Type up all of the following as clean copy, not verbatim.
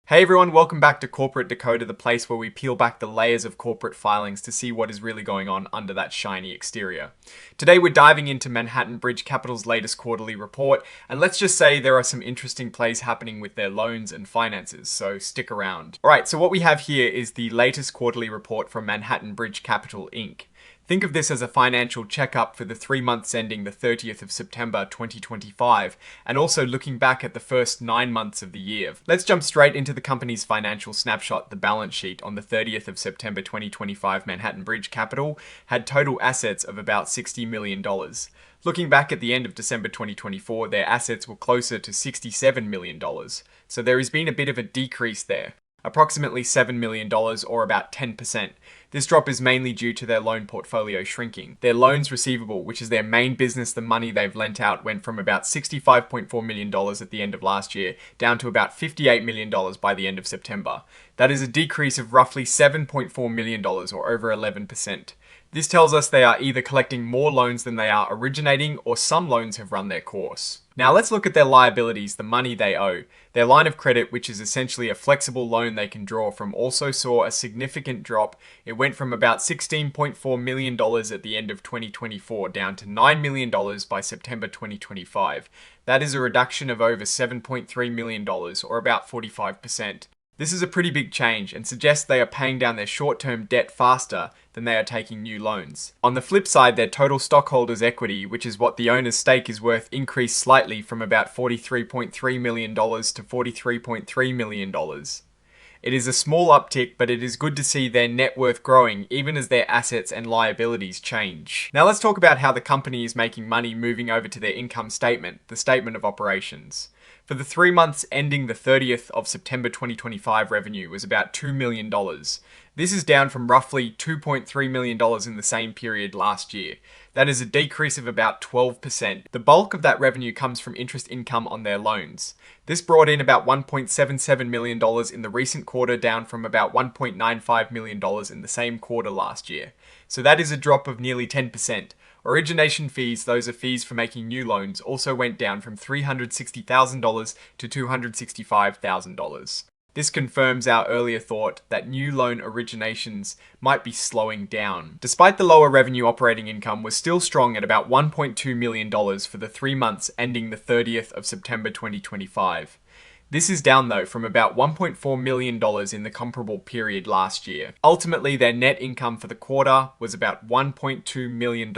Hey everyone, welcome back to Corporate Dakota, the place where we peel back the layers of corporate filings to see what is really going on under that shiny exterior. Today we're diving into Manhattan Bridge Capital's latest quarterly report, and let's just say there are some interesting plays happening with their loans and finances, so stick around. Alright, so what we have here is the latest quarterly report from Manhattan Bridge Capital Inc. Think of this as a financial checkup for the 3 months ending the 30th of September 2025, and also looking back at the first 9 months of the year. Let's jump straight into the company's financial snapshot. The balance sheet on the 30th of September 2025, Manhattan Bridge Capital had total assets of about $60 million. Looking back at the end of December 2024, their assets were closer to $67 million. So there has been a bit of a decrease there. Approximately $7 million or about 10%. This drop is mainly due to their loan portfolio shrinking. Their loans receivable, which is their main business, the money they've lent out, went from about $65.4 million at the end of last year down to about $58 million by the end of September. That is a decrease of roughly $7.4 million or over 11%. This tells us they are either collecting more loans than they are originating, or some loans have run their course. Now let's look at their liabilities, the money they owe. Their line of credit, which is essentially a flexible loan they can draw from, also saw a significant drop. It went from about $16.4 million at the end of 2024 down to $9 million by September 2025. That is a reduction of over $7.3 million or about 45%. This is a pretty big change and suggests they are paying down their short-term debt faster than they are taking new loans. On the flip side, their total stockholders' equity, which is what the owner's stake is worth, increased slightly from about $43.3 million to $43.3 million. It is a small uptick, but it is good to see their net worth growing even as their assets and liabilities change. Now let's talk about how the company is making money moving over to their income statement, the statement of operations. For the 3 months ending the 30th of September 2025, revenue was about $2 million. This is down from roughly $2.3 million in the same period last year. That is a decrease of about 12%. The bulk of that revenue comes from interest income on their loans. This brought in about $1.77 million in the recent quarter, down from about $1.95 million in the same quarter last year. So that is a drop of nearly 10%. Origination fees, those are fees for making new loans, also went down from $360,000 to $265,000. This confirms our earlier thought that new loan originations might be slowing down. Despite the lower revenue, operating income was still strong at about $1.2 million for the 3 months ending the 30th of September 2025. This is down though from about $1.4 million in the comparable period last year. Ultimately, their net income for the quarter was about $1.2 million.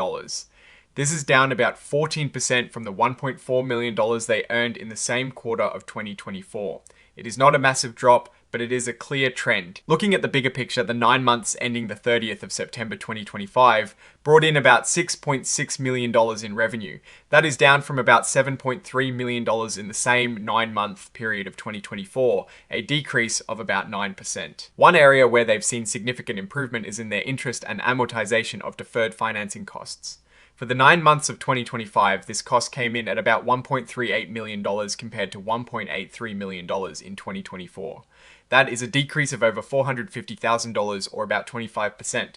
This is down about 14% from the $1.4 million they earned in the same quarter of 2024. It is not a massive drop, but it is a clear trend. Looking at the bigger picture, the 9 months ending the 30th of September 2025 brought in about $6.6 million in revenue. That is down from about $7.3 million in the same 9-month period of 2024, a decrease of about 9%. One area where they've seen significant improvement is in their interest and amortization of deferred financing costs. For the 9 months of 2025, this cost came in at about $1.38 million compared to $1.83 million in 2024. That is a decrease of over $450,000 or about 25%.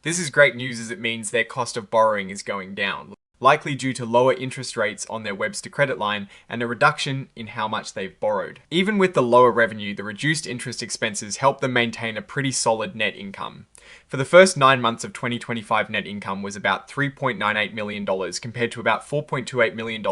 This is great news as it means their cost of borrowing is going down, likely due to lower interest rates on their Webster credit line and a reduction in how much they've borrowed. Even with the lower revenue, the reduced interest expenses help them maintain a pretty solid net income. For the first 9 months of 2025, net income was about $3.98 million compared to about $4.28 million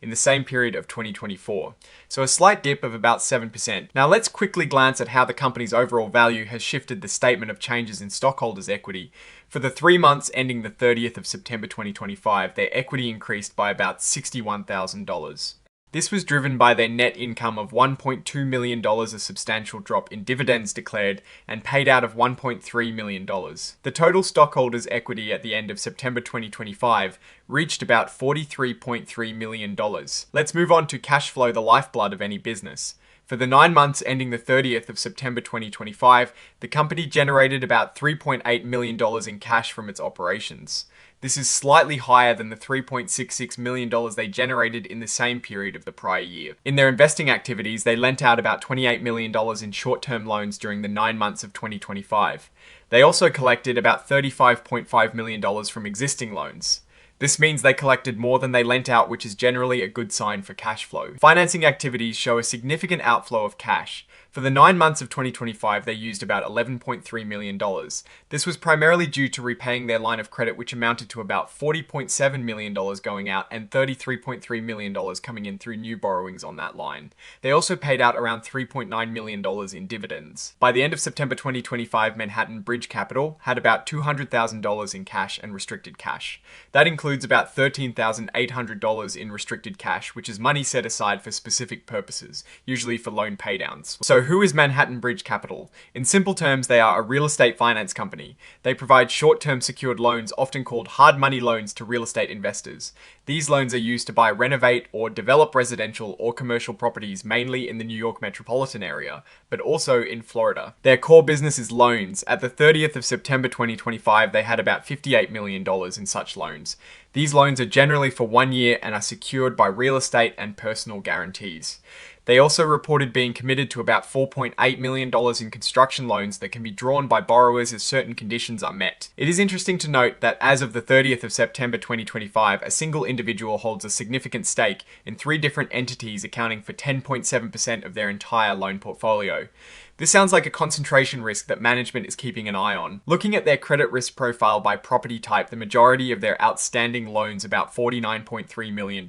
in the same period of 2024. So a slight dip of about 7%. Now let's quickly glance at how the company's overall value has shifted the statement of changes in stockholders' equity. For the 3 months ending the 30th of September 2025, their equity increased by about $61,000. This was driven by their net income of $1.2 million, a substantial drop in dividends declared and paid out of $1.3 million. The total stockholders' equity at the end of September 2025 reached about $43.3 million. Let's move on to cash flow, the lifeblood of any business. For the 9 months ending the 30th of September 2025, the company generated about $3.8 million in cash from its operations. This is slightly higher than the $3.66 million they generated in the same period of the prior year. In their investing activities, they lent out about $28 million in short-term loans during the 9 months of 2025. They also collected about $35.5 million from existing loans. This means they collected more than they lent out, which is generally a good sign for cash flow. Financing activities show a significant outflow of cash. For the 9 months of 2025, they used about $11.3 million. This was primarily due to repaying their line of credit, which amounted to about $40.7 million going out and $33.3 million coming in through new borrowings on that line. They also paid out around $3.9 million in dividends. By the end of September 2025, Manhattan Bridge Capital had about $200,000 in cash and restricted cash. That includes about $13,800 in restricted cash, which is money set aside for specific purposes, usually for loan paydowns. So who is Manhattan Bridge Capital? In simple terms, they are a real estate finance company. They provide short-term secured loans, often called hard money loans, to real estate investors. These loans are used to buy, renovate, or develop residential or commercial properties, mainly in the New York metropolitan area, but also in Florida. Their core business is loans. At the 30th of September 2025, they had about $58 million in such loans. These loans are generally for 1 year and are secured by real estate and personal guarantees. They also reported being committed to about $4.8 million in construction loans that can be drawn by borrowers as certain conditions are met. It is interesting to note that as of the 30th of September 2025, a single individual holds a significant stake in 3 different entities accounting for 10.7% of their entire loan portfolio. This sounds like a concentration risk that management is keeping an eye on. Looking at their credit risk profile by property type, the majority of their outstanding loans, about $49.3 million,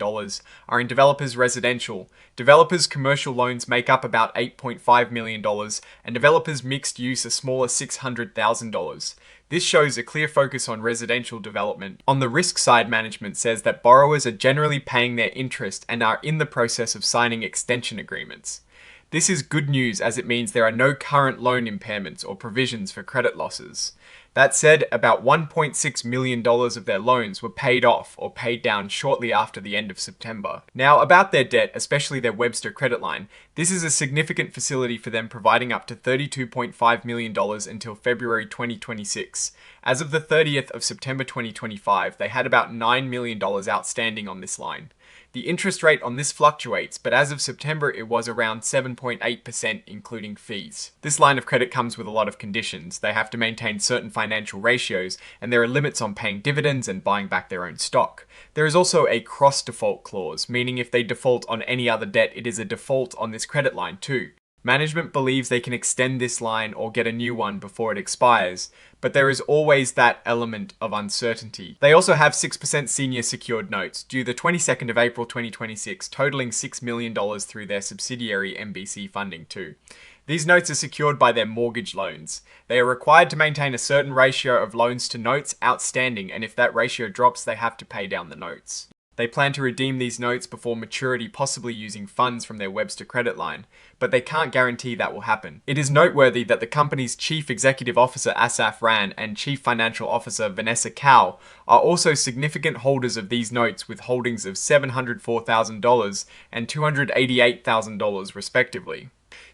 are in developers' residential. Developers' commercial loans make up about $8.5 million, and developers' mixed use a smaller $600,000. This shows a clear focus on residential development. On the risk side, management says that borrowers are generally paying their interest and are in the process of signing extension agreements. This is good news, as it means there are no current loan impairments or provisions for credit losses. That said, about $1.6 million of their loans were paid off or paid down shortly after the end of September. Now, about their debt, especially their Webster credit line, this is a significant facility for them, providing up to $32.5 million until February 2026. As of the 30th of September 2025, they had about $9 million outstanding on this line. The interest rate on this fluctuates, but as of September it was around 7.8%, including fees. This line of credit comes with a lot of conditions. They have to maintain certain financial ratios, and there are limits on paying dividends and buying back their own stock. There is also a cross-default clause, meaning if they default on any other debt, it is a default on this credit line too. Management believes they can extend this line or get a new one before it expires, but there is always that element of uncertainty. They also have 6% senior secured notes, due the 22nd of April 2026, totaling $6 million through their subsidiary MBC Funding too. These notes are secured by their mortgage loans. They are required to maintain a certain ratio of loans to notes outstanding, and if that ratio drops, they have to pay down the notes. They plan to redeem these notes before maturity, possibly using funds from their Webster credit line, but they can't guarantee that will happen. It is noteworthy that the company's Chief Executive Officer Asaf Ran and Chief Financial Officer Vanessa Cao are also significant holders of these notes, with holdings of $704,000 and $288,000 respectively.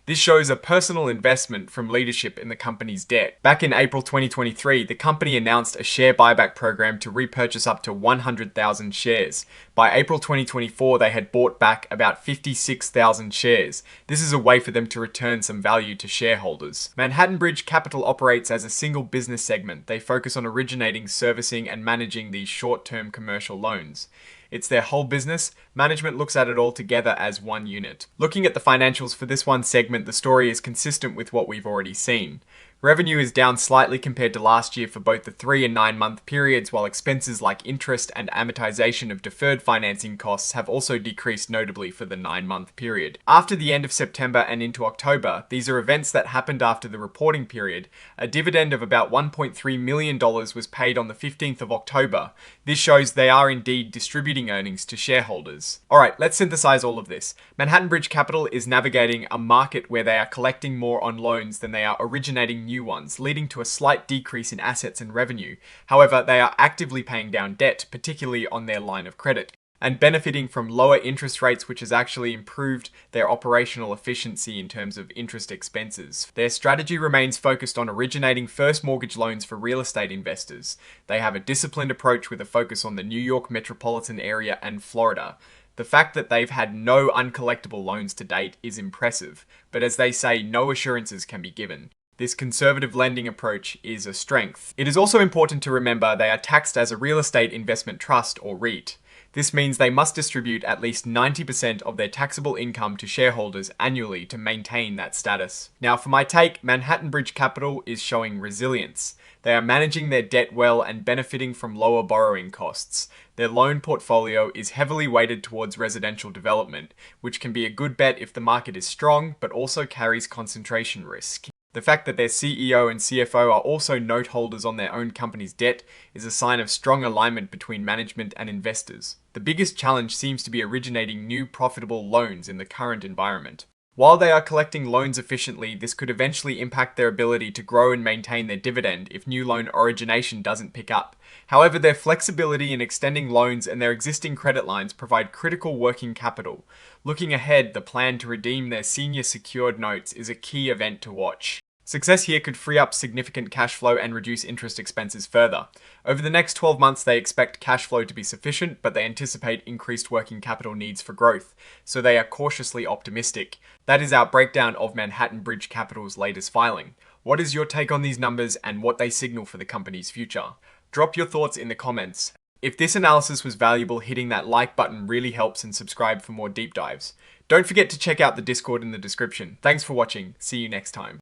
This shows a personal investment from leadership in the company's debt. Back in April 2023, the company announced a share buyback program to repurchase up to 100,000 shares. By April 2024, they had bought back about 56,000 shares. This is a way for them to return some value to shareholders. Manhattan Bridge Capital operates as a single business segment. They focus on originating, servicing, and managing these short-term commercial loans. It's their whole business. Management looks at it all together as one unit. Looking at the financials for this one segment, the story is consistent with what we've already seen. Revenue is down slightly compared to last year for both the 3 and 9 month periods, while expenses like interest and amortization of deferred financing costs have also decreased notably for the 9 month period. After the end of September and into October, these are events that happened after the reporting period. A dividend of about $1.3 million was paid on the 15th of October. This shows they are indeed distributing earnings to shareholders. Alright, let's synthesize all of this. Manhattan Bridge Capital is navigating a market where they are collecting more on loans than they are originating new ones, leading to a slight decrease in assets and revenue. However, they are actively paying down debt, particularly on their line of credit, and benefiting from lower interest rates, which has actually improved their operational efficiency in terms of interest expenses. Their strategy remains focused on originating first mortgage loans for real estate investors. They have a disciplined approach with a focus on the New York metropolitan area and Florida. The fact that they've had no uncollectible loans to date is impressive, but as they say, no assurances can be given. This conservative lending approach is a strength. It is also important to remember they are taxed as a real estate investment trust or REIT. This means they must distribute at least 90% of their taxable income to shareholders annually to maintain that status. Now for my take, Manhattan Bridge Capital is showing resilience. They are managing their debt well and benefiting from lower borrowing costs. Their loan portfolio is heavily weighted towards residential development, which can be a good bet if the market is strong, but also carries concentration risk. The fact that their CEO and CFO are also note holders on their own company's debt is a sign of strong alignment between management and investors. The biggest challenge seems to be originating new profitable loans in the current environment. While they are collecting loans efficiently, this could eventually impact their ability to grow and maintain their dividend if new loan origination doesn't pick up. However, their flexibility in extending loans and their existing credit lines provide critical working capital. Looking ahead, the plan to redeem their senior secured notes is a key event to watch. Success here could free up significant cash flow and reduce interest expenses further. Over the next 12 months, they expect cash flow to be sufficient, but they anticipate increased working capital needs for growth, so they are cautiously optimistic. That is our breakdown of Manhattan Bridge Capital's latest filing. What is your take on these numbers and what they signal for the company's future? Drop your thoughts in the comments. If this analysis was valuable, hitting that like button really helps, and subscribe for more deep dives. Don't forget to check out the Discord in the description. Thanks for watching. See you next time.